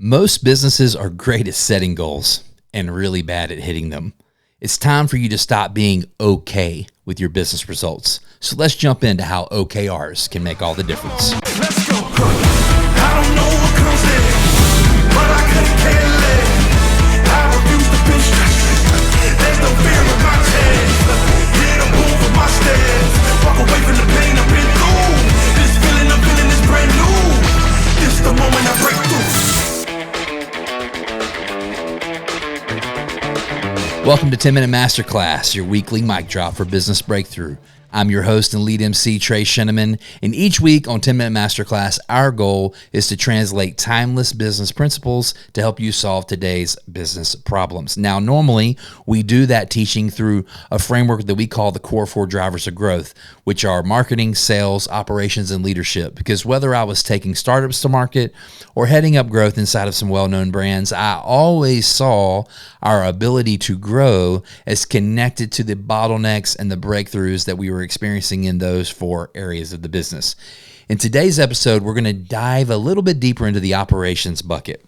Most businesses are great at setting goals and really bad at hitting them. It's time for you to stop being okay with your business results. So let's jump into how OKRs can make all the difference. Let's go. I don't know what comes next, but I couldn't care less. I refuse to be stressed. There's no fear in my chest. Hit a move with my steps. Walk away from the pain I've been through. This feeling I'm feeling is brand new. This the moment I break through. Welcome to 10-Minute Masterclass, your weekly mic drop for business breakthrough. I'm your host and lead MC, Trey Sheneman, and each week on 10-Minute Masterclass, our goal is to translate timeless business principles to help you solve today's business problems. Now, normally, we do that teaching through a framework that we call the core 4 drivers of growth, which are marketing, sales, operations, and leadership. Because whether I was taking startups to market or heading up growth inside of some well-known brands, I always saw our ability to grow as connected to the bottlenecks and the breakthroughs that we were experiencing in those 4 areas of the business. In today's episode, we're going to dive a little bit deeper into the operations bucket.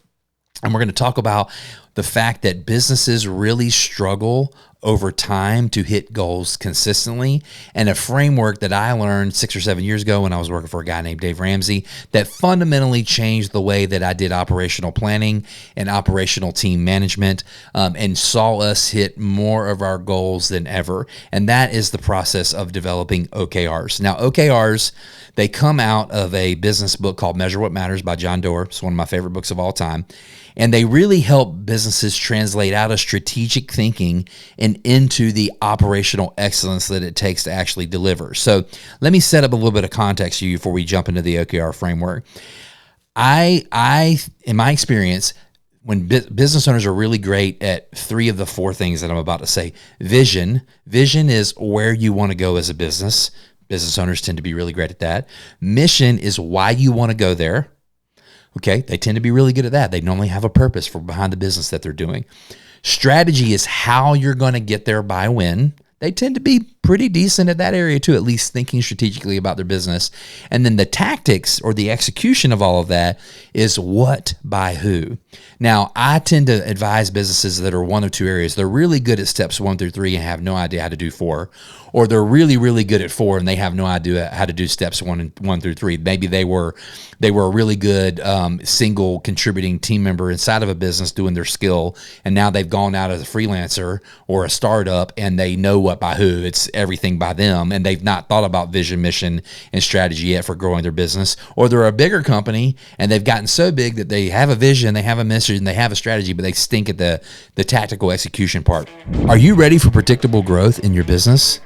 And we're going to talk about the fact that businesses really struggle over time to hit goals consistently, and a framework that I learned 6 or 7 years ago when I was working for a guy named Dave Ramsey that fundamentally changed the way that I did operational planning and operational team management, and saw us hit more of our goals than ever. And that is the process of developing OKRs. Now, OKRs, they come out of a business book called Measure What Matters by John Doerr. It's one of my favorite books of all time. And they really help businesses translate out of strategic thinking and into the operational excellence that it takes to actually deliver. So let me set up a little bit of context for you before we jump into the OKR framework. I in my experience, when business owners are really great at 3 of the 4 things that I'm about to say. Vision is where you want to go as a business. Business owners tend to be really great at that. Mission is why you want to go there. Okay, they tend to be really good at that. They normally have a purpose for behind the business that they're doing. Strategy is how you're going to get there by when. They tend to be pretty decent at that area too, at least thinking strategically about their business. And then the tactics or the execution of all of that is what by who. Now, I tend to advise businesses that are one of 2 areas. They're really good at steps 1 through 3 and have no idea how to do 4, or they're really, really good at 4 and they have no idea how to do steps 1 through 3. Maybe they were a really good single contributing team member inside of a business doing their skill, and now they've gone out as a freelancer or a startup and they know what by who. It's everything by them, and they've not thought about vision, mission, and strategy yet for growing their business. Or they're a bigger company and they've gotten so big that they have a vision, they have a mission, they have a strategy, but they stink at the tactical execution part. Are you ready for predictable growth in your business?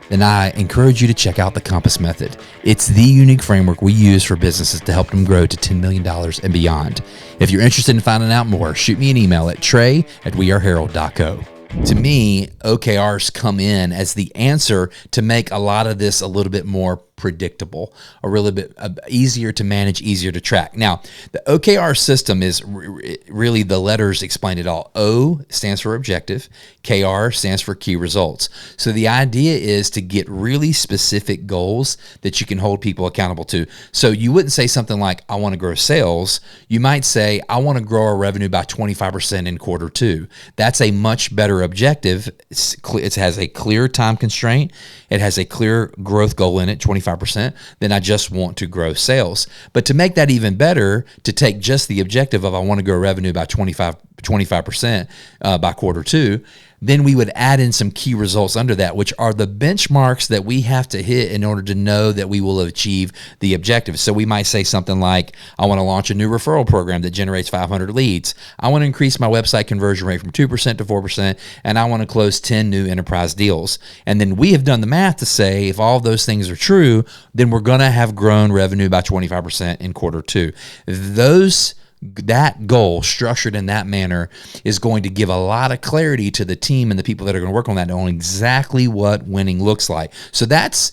Then I encourage you to check out the Compass Method. It's the unique framework we use for businesses to help them grow to $10 million and beyond. If you're interested in finding out more, shoot me an email at trey@weareherald.co. To me, OKRs come in as the answer to make a lot of this a little bit more predictable, a little bit easier to manage, easier to track. Now, the OKR system is really the letters explain it all. O stands for objective, KR stands for key results. So the idea is to get really specific goals that you can hold people accountable to. So you wouldn't say something like, I want to grow sales. You might say, I want to grow our revenue by 25% in quarter 2. That's a much better objective. It has a clear time constraint. It has a clear growth goal in it, 25%, then I just want to grow sales. But to make that even better, to take just the objective of I want to grow revenue by 25% by quarter 2, then we would add in some key results under that, which are the benchmarks that we have to hit in order to know that we will achieve the objective. So we might say something like, I want to launch a new referral program that generates 500 leads. I want to increase my website conversion rate from 2% to 4%, and I want to close 10 new enterprise deals. And then we have done the math to say if all of those things are true, then we're going to have grown revenue by 25% in quarter 2. That goal structured in that manner is going to give a lot of clarity to the team and the people that are going to work on that on exactly what winning looks like. So that's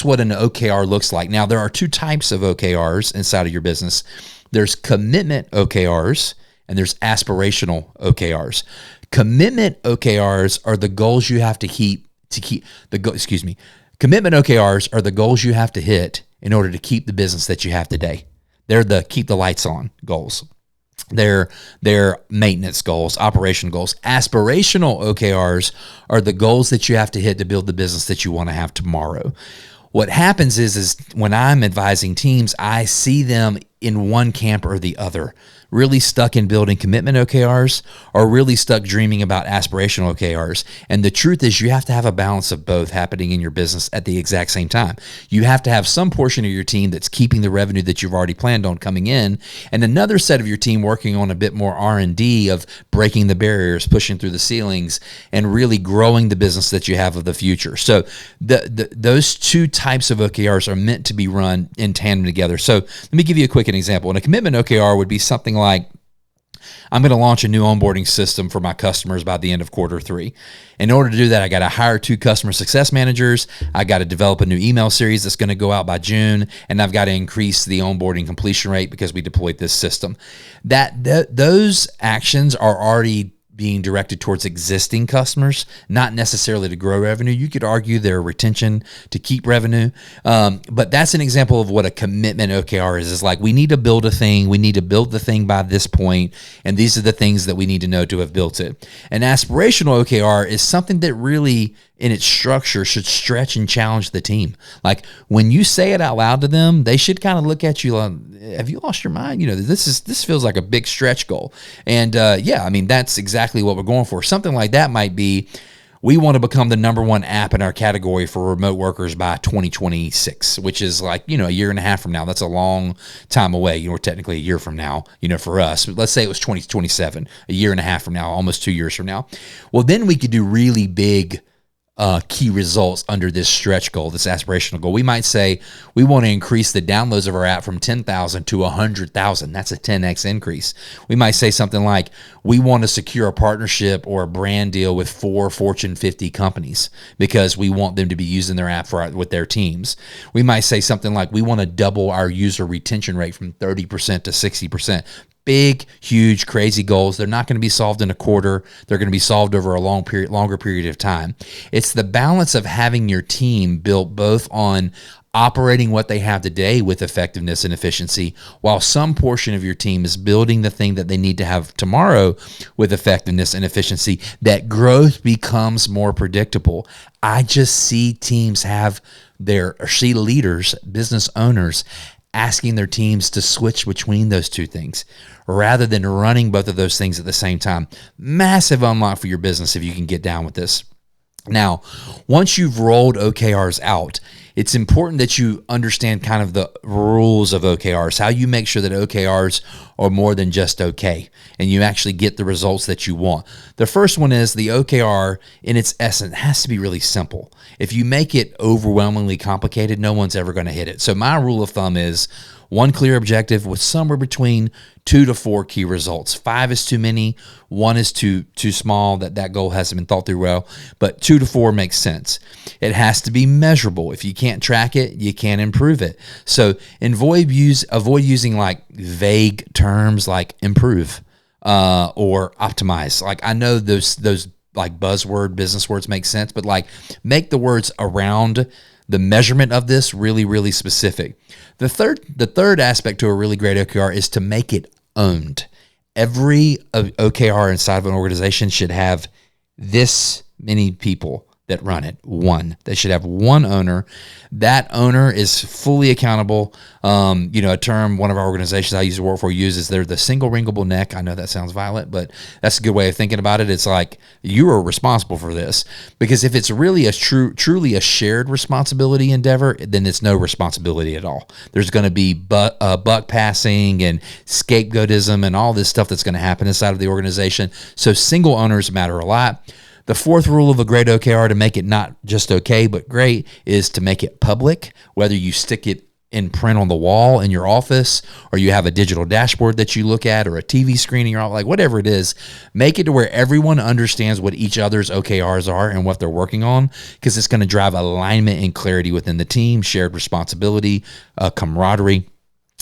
what an OKR looks like. Now, there are 2 types of OKRs inside of your business. There's commitment OKRs and there's aspirational OKRs. Commitment OKRs are the goals you have to Commitment OKRs are the goals you have to hit in order to keep the business that you have today. They're the keep the lights on goals. their maintenance goals, operation goals. Aspirational OKRs are the goals that you have to hit to build the business that you want to have tomorrow. What happens is when I'm advising teams, I see them in one camp or the other, really stuck in building commitment OKRs or really stuck dreaming about aspirational OKRs. And the truth is you have to have a balance of both happening in your business at the exact same time. You have to have some portion of your team that's keeping the revenue that you've already planned on coming in, and another set of your team working on a bit more R&D of breaking the barriers, pushing through the ceilings, and really growing the business that you have of the future. So those two types of OKRs are meant to be run in tandem together. So let me give you a quick example. And a commitment OKR would be something like, I'm going to launch a new onboarding system for my customers by the end of Q3. In order to do that, I got to hire 2 customer success managers. I got to develop a new email series that's going to go out by June, and I've got to increase the onboarding completion rate because we deployed this system. Those actions are already being directed towards existing customers, not necessarily to grow revenue. You could argue they're retention to keep revenue. But that's an example of what a commitment OKR is. It's like, we need to build a thing. We need to build the thing by this point, and these are the things that we need to know to have built it. An aspirational OKR is something that really, in its structure, should stretch and challenge the team. Like, when you say it out loud to them, they should kind of look at you like, have you lost your mind? This feels like a big stretch goal. And that's exactly what we're going for. Something like that might be, we want to become the #1 app in our category for remote workers by 2026, which is like, a year and a half from now. That's a long time away. We're technically a year from now, for us. But let's say it was 2027, a year and a half from now, almost 2 years from now. Well, then we could do really big key results under this stretch goal, this aspirational goal. We might say we want to increase the downloads of our app from 10,000 to 100,000. That's a 10x increase. We might say something like, we want to secure a partnership or a brand deal with 4 Fortune 50 companies because we want them to be using their app with their teams. We might say something like, we want to double our user retention rate from 30% to 60%. Big, huge, crazy goals. They're not going to be solved in a quarter. They're going to be solved over a longer period of time. It's the balance of having your team built both on operating what they have today with effectiveness and efficiency, while some portion of your team is building the thing that they need to have tomorrow with effectiveness and efficiency, that growth becomes more predictable. I just see teams see leaders, business owners, asking their teams to switch between those two things rather than running both of those things at the same time. Massive unlock for your business if you can get down with this. Now, once you've rolled OKRs out, it's important that you understand kind of the rules of OKRs, how you make sure that OKRs are more than just okay, and you actually get the results that you want. The first one is the OKR, in its essence, has to be really simple. If you make it overwhelmingly complicated, no one's ever going to hit it. So my rule of thumb is one clear objective with somewhere between 2 to 4 key results. 5 is too many. 1 is too small. That goal hasn't been thought through well. But 2 to 4 makes sense. It has to be measurable. If you can't track it, you can't improve it. So avoid using like vague terms like improve or optimize. Like, I know those like buzzword business words make sense, but like, make the words around the measurement of this really, really specific. The third aspect to a really great OKR is to make it owned. Every OKR inside of an organization should have this many people that run it. They should have one owner. That owner is fully accountable. A term one of our organizations I used to work for uses, they're the single wringable neck. I know that sounds violent, but that's a good way of thinking about it. It's like, you are responsible for this, because if it's really truly a shared responsibility endeavor, then it's no responsibility at all. There's going to be buck passing and scapegoatism and all this stuff that's going to happen inside of the organization. So single owners matter a lot. The fourth rule of a great OKR, to make it not just okay, but great, is to make it public. Whether you stick it in print on the wall in your office, or you have a digital dashboard that you look at, or a TV screen in your office, like whatever it is, make it to where everyone understands what each other's OKRs are and what they're working on, because it's going to drive alignment and clarity within the team, shared responsibility, camaraderie.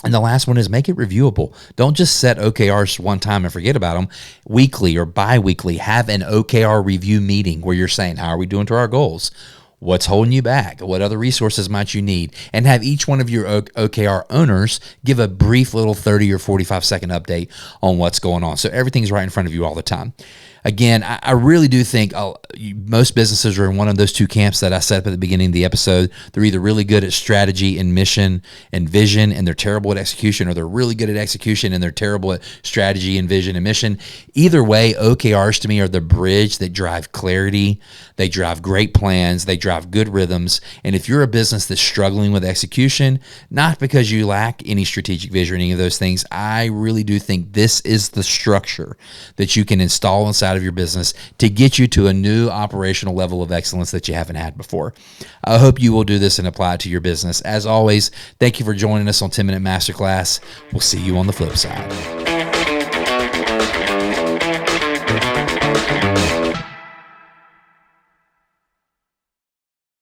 And the last one is make it reviewable. Don't just set OKRs one time and forget about them. Weekly or bi-weekly, have an OKR review meeting where you're saying, how are we doing to our goals? what's holding you back, what other resources might you need, and have each one of your OKR owners give a brief little 30 or 45-second update on what's going on. So everything's right in front of you all the time. Again, I really do think most businesses are in one of those two camps that I set up at the beginning of the episode. They're either really good at strategy and mission and vision, and they're terrible at execution, or they're really good at execution and they're terrible at strategy and vision and mission. Either way, OKRs to me are the bridge that drive clarity. They drive great plans. They drive good rhythms. And if you're a business that's struggling with execution, not because you lack any strategic vision or any of those things, I really do think this is the structure that you can install inside of your business to get you to a new operational level of excellence that you haven't had before. I hope you will do this and apply it to your business. As always, thank you for joining us on 10 Minute Masterclass. We'll see you on the flip side.